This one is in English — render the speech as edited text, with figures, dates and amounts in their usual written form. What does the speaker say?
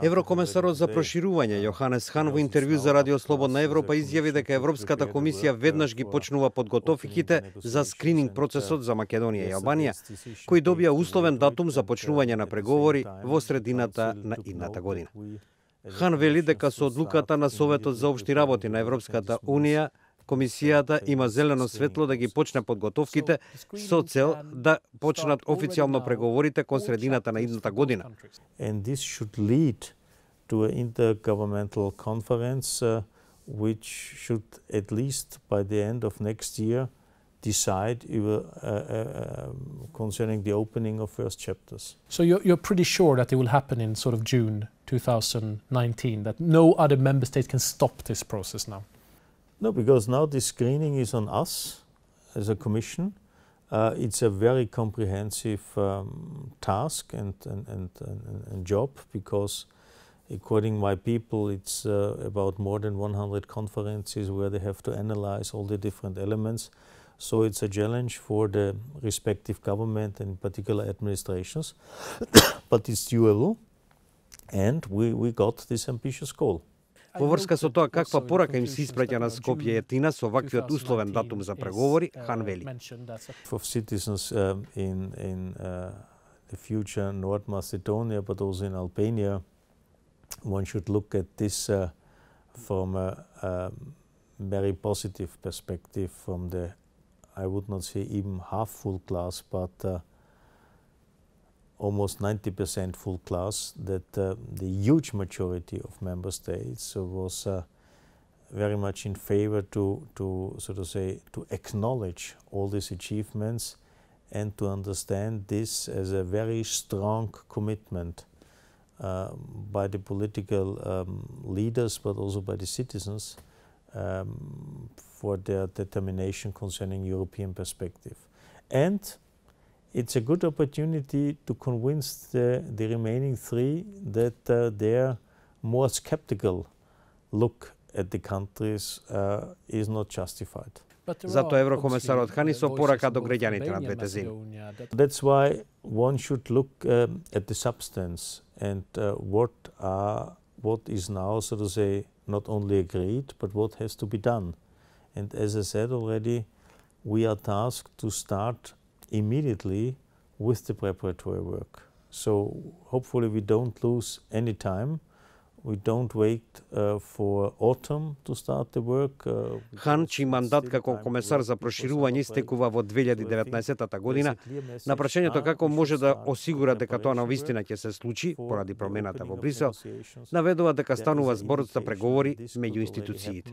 Еврокомесарот за проширување Јоханес Хан во интервју за Радио Слободна Европа изјави дека Европската комисија веднаш ги почнува подготовките за скрининг процесот за Македонија и Албанија, кој добија условен датум за почнување на преговори во средината на идната година. Хан вели дека со одлуката на Советот за општи работи на Европската Унија, Комисијата има зелено светло да ги почне подготовките со цел да почнат официјално преговорите кон средината на идната година. And this should lead to an intergovernmental conference which should at least by the end of next year decide concerning the opening of first chapters. So you're pretty sure that it will happen in sort of June 2019, that no other member state can stop this process now? No, because now this screening is on us as a commission. It's a very comprehensive task and job, because according my people it's about more than 100 conferences where they have to analyze all the different elements. So it's a challenge for the respective government and particular administrations, but it's doable, and we got this ambitious goal. Во врска со тоа каква порака им се испраќа на Скопје и Атина со ваквиот условен датум за преговори, Хан вели. For citizens in the future North Macedonia, but also in Albania, one should look at this from a very positive perspective, from the, I would not say even half full glass, but almost 90% full class, that the huge majority of member states was very much in favor to so to say to acknowledge all these achievements and to understand this as a very strong commitment by the political leaders, but also by the citizens for their determination concerning European perspective. And it's a good opportunity to convince the remaining three that their more skeptical look at the countries is not justified. Затоа еврокомесарот Хани со порака до граѓаните на двете земји. That's why one should look at the substance and what is now, so to say, not only agreed, but what has to be done. And as I said already, we are tasked to start immediately with the preparatory work. So hopefully we don't lose any time. We don't wait for autumn to start the work. Хан, чиј мандат како комесар за проширување истекува во 2019 година, на прашањето како може да осигура дека тоа навистина ќе се случи поради промената во Брисел, наведува дека станува збор за преговори меѓу институциите.